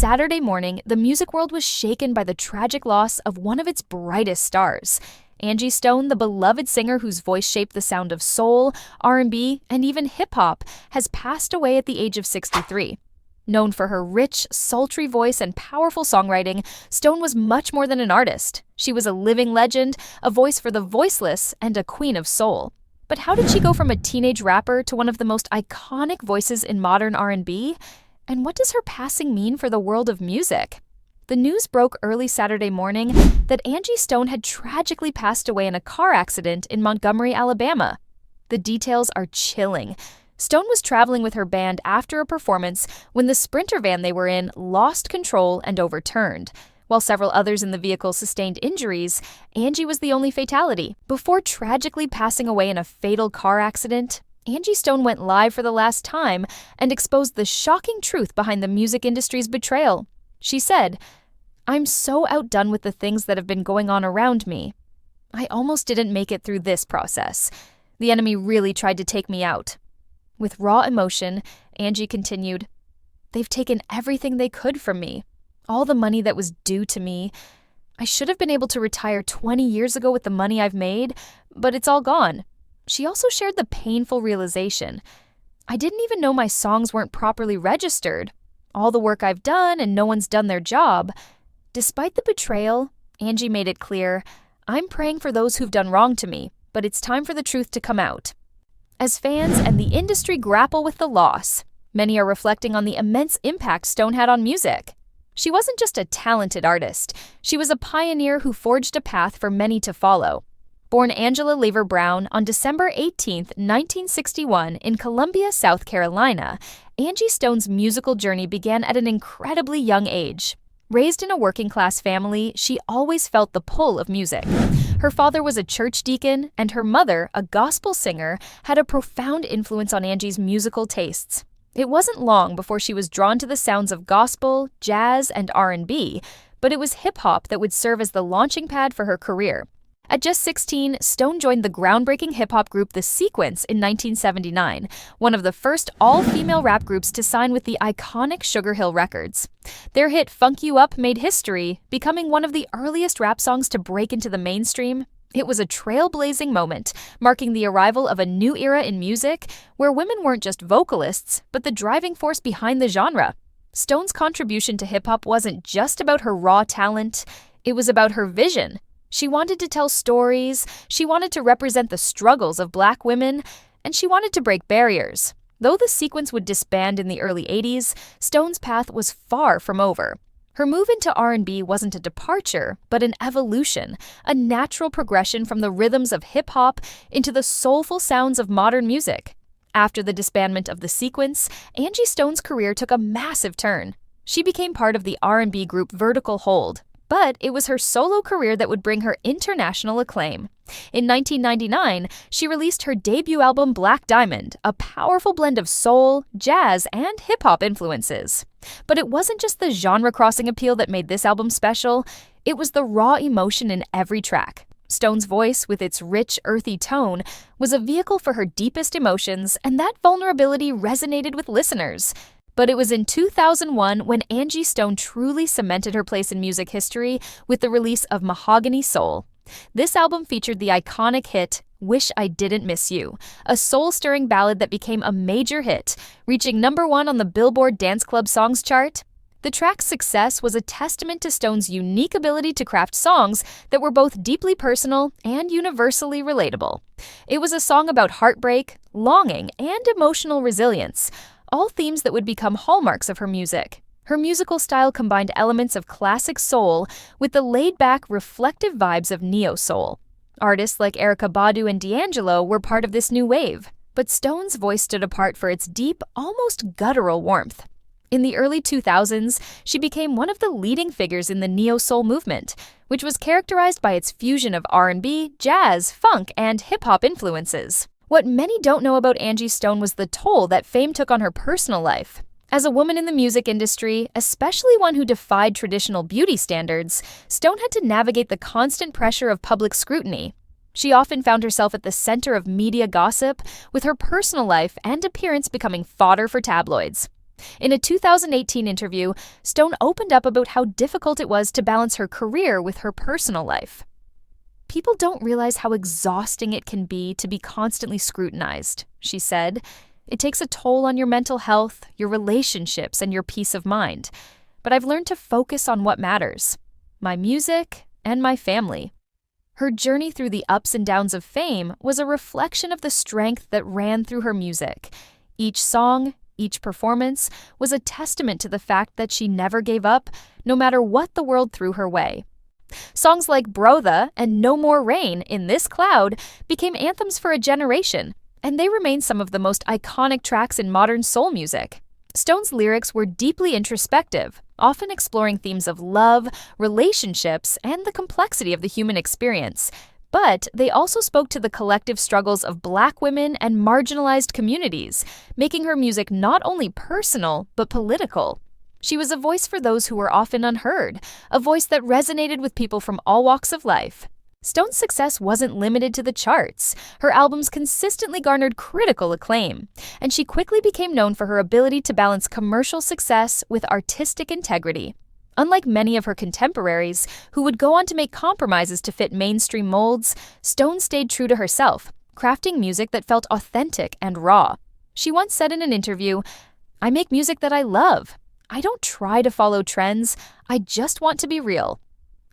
Saturday morning, the music world was shaken by the tragic loss of one of its brightest stars. Angie Stone, the beloved singer whose voice shaped the sound of soul, R&B, and even hip-hop, has passed away at the age of 63. Known for her rich, sultry voice and powerful songwriting, Stone was much more than an artist. She was a living legend, a voice for the voiceless, and a queen of soul. But how did she go from a teenage rapper to one of the most iconic voices in modern R&B? And what does her passing mean for the world of music? The news broke early Saturday morning that Angie Stone had tragically passed away in a car accident in Montgomery, Alabama. The details are chilling. Stone was traveling with her band after a performance when the Sprinter van they were in lost control and overturned. While several others in the vehicle sustained injuries, Angie was the only fatality. Before tragically passing away in a fatal car accident, Angie Stone went live for the last time and exposed the shocking truth behind the music industry's betrayal. She said, "I'm so outdone with the things that have been going on around me. I almost didn't make it through this process. The enemy really tried to take me out." With raw emotion, Angie continued, "They've taken everything they could from me, all the money that was due to me. I should have been able to retire 20 years ago with the money I've made, but it's all gone." She also shared the painful realization, "I didn't even know my songs weren't properly registered. All the work I've done and no one's done their job." Despite the betrayal, Angie made it clear, "I'm praying for those who've done wrong to me, but it's time for the truth to come out." As fans and the industry grapple with the loss, many are reflecting on the immense impact Stone had on music. She wasn't just a talented artist, she was a pioneer who forged a path for many to follow. Born Angela Lever Brown on December 18, 1961, in Columbia, South Carolina, Angie Stone's musical journey began at an incredibly young age. Raised in a working-class family, she always felt the pull of music. Her father was a church deacon, and her mother, a gospel singer, had a profound influence on Angie's musical tastes. It wasn't long before she was drawn to the sounds of gospel, jazz, and R&B, but it was hip-hop that would serve as the launching pad for her career. At just 16, Stone joined the groundbreaking hip-hop group The Sequence in 1979, one of the first all-female rap groups to sign with the iconic Sugar Hill Records. Their hit Funk You Up made history, becoming one of the earliest rap songs to break into the mainstream. It was a trailblazing moment, marking the arrival of a new era in music where women weren't just vocalists, but the driving force behind the genre. Stone's contribution to hip-hop wasn't just about her raw talent, it was about her vision. She wanted to tell stories, she wanted to represent the struggles of Black women, and she wanted to break barriers. Though the Sequence would disband in the early 80s, Stone's path was far from over. Her move into R&B wasn't a departure, but an evolution, a natural progression from the rhythms of hip-hop into the soulful sounds of modern music. After the disbandment of the Sequence, Angie Stone's career took a massive turn. She became part of the R&B group Vertical Hold, but it was her solo career that would bring her international acclaim. In 1999, she released her debut album Black Diamond, a powerful blend of soul, jazz, and hip-hop influences. But it wasn't just the genre-crossing appeal that made this album special, it was the raw emotion in every track. Stone's voice, with its rich, earthy tone, was a vehicle for her deepest emotions, and that vulnerability resonated with listeners. But it was in 2001 when Angie Stone truly cemented her place in music history with the release of Mahogany Soul. This album featured the iconic hit, Wish I Didn't Miss You, a soul-stirring ballad that became a major hit, reaching #1 on the Billboard Dance Club Songs chart. The track's success was a testament to Stone's unique ability to craft songs that were both deeply personal and universally relatable. It was a song about heartbreak, longing, and emotional resilience, all themes that would become hallmarks of her music. Her musical style combined elements of classic soul with the laid-back, reflective vibes of neo-soul. Artists like Erykah Badu and D'Angelo were part of this new wave, but Stone's voice stood apart for its deep, almost guttural warmth. In the early 2000s, she became one of the leading figures in the neo-soul movement, which was characterized by its fusion of R&B, jazz, funk, and hip-hop influences. What many don't know about Angie Stone was the toll that fame took on her personal life. As a woman in the music industry, especially one who defied traditional beauty standards, Stone had to navigate the constant pressure of public scrutiny. She often found herself at the center of media gossip, with her personal life and appearance becoming fodder for tabloids. In a 2018 interview, Stone opened up about how difficult it was to balance her career with her personal life. "People don't realize how exhausting it can be to be constantly scrutinized," she said. "It takes a toll on your mental health, your relationships, and your peace of mind. But I've learned to focus on what matters: my music and my family." Her journey through the ups and downs of fame was a reflection of the strength that ran through her music. Each song, each performance, was a testament to the fact that she never gave up, no matter what the world threw her way. Songs like Brother and No More Rain in This Cloud became anthems for a generation, and they remain some of the most iconic tracks in modern soul music. Stone's lyrics were deeply introspective, often exploring themes of love, relationships, and the complexity of the human experience. But they also spoke to the collective struggles of Black women and marginalized communities, making her music not only personal, but political. She was a voice for those who were often unheard, a voice that resonated with people from all walks of life. Stone's success wasn't limited to the charts. Her albums consistently garnered critical acclaim, and she quickly became known for her ability to balance commercial success with artistic integrity. Unlike many of her contemporaries, who would go on to make compromises to fit mainstream molds, Stone stayed true to herself, crafting music that felt authentic and raw. She once said in an interview, "I make music that I love. I don't try to follow trends, I just want to be real."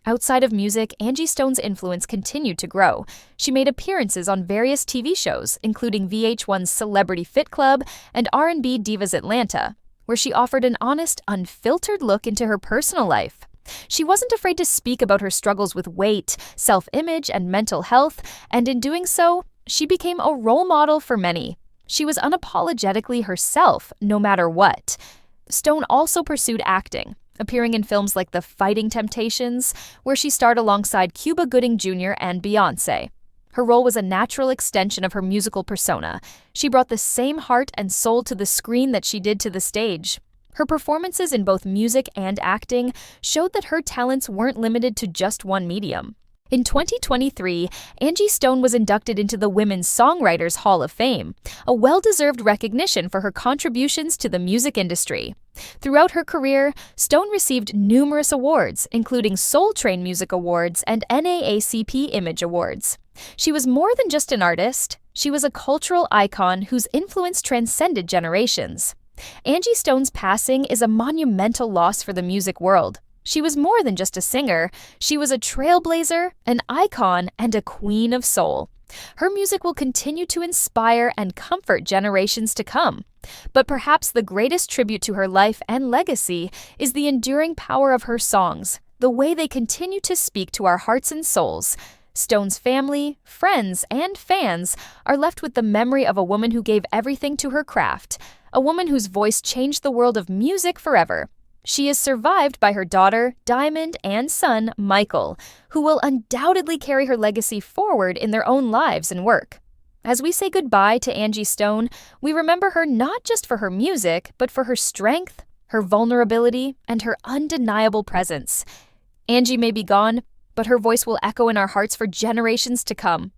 Outside of music, Angie Stone's influence continued to grow. She made appearances on various TV shows, including VH1's Celebrity Fit Club and R&B Divas Atlanta, where she offered an honest, unfiltered look into her personal life. She wasn't afraid to speak about her struggles with weight, self-image, and mental health, and in doing so, she became a role model for many. She was unapologetically herself, no matter what. Stone also pursued acting, appearing in films like The Fighting Temptations, where she starred alongside Cuba Gooding Jr. and Beyoncé. Her role was a natural extension of her musical persona. She brought the same heart and soul to the screen that she did to the stage. Her performances in both music and acting showed that her talents weren't limited to just one medium. In 2023, Angie Stone was inducted into the Women's Songwriters Hall of Fame, a well-deserved recognition for her contributions to the music industry. Throughout her career, Stone received numerous awards, including Soul Train Music Awards and NAACP Image Awards. She was more than just an artist. She was a cultural icon whose influence transcended generations. Angie Stone's passing is a monumental loss for the music world. She was more than just a singer. She was a trailblazer, an icon, and a queen of soul. Her music will continue to inspire and comfort generations to come. But perhaps the greatest tribute to her life and legacy is the enduring power of her songs, the way they continue to speak to our hearts and souls. Stone's family, friends, and fans are left with the memory of a woman who gave everything to her craft, a woman whose voice changed the world of music forever. She is survived by her daughter, Diamond, and son, Michael, who will undoubtedly carry her legacy forward in their own lives and work. As we say goodbye to Angie Stone, we remember her not just for her music, but for her strength, her vulnerability, and her undeniable presence. Angie may be gone, but her voice will echo in our hearts for generations to come.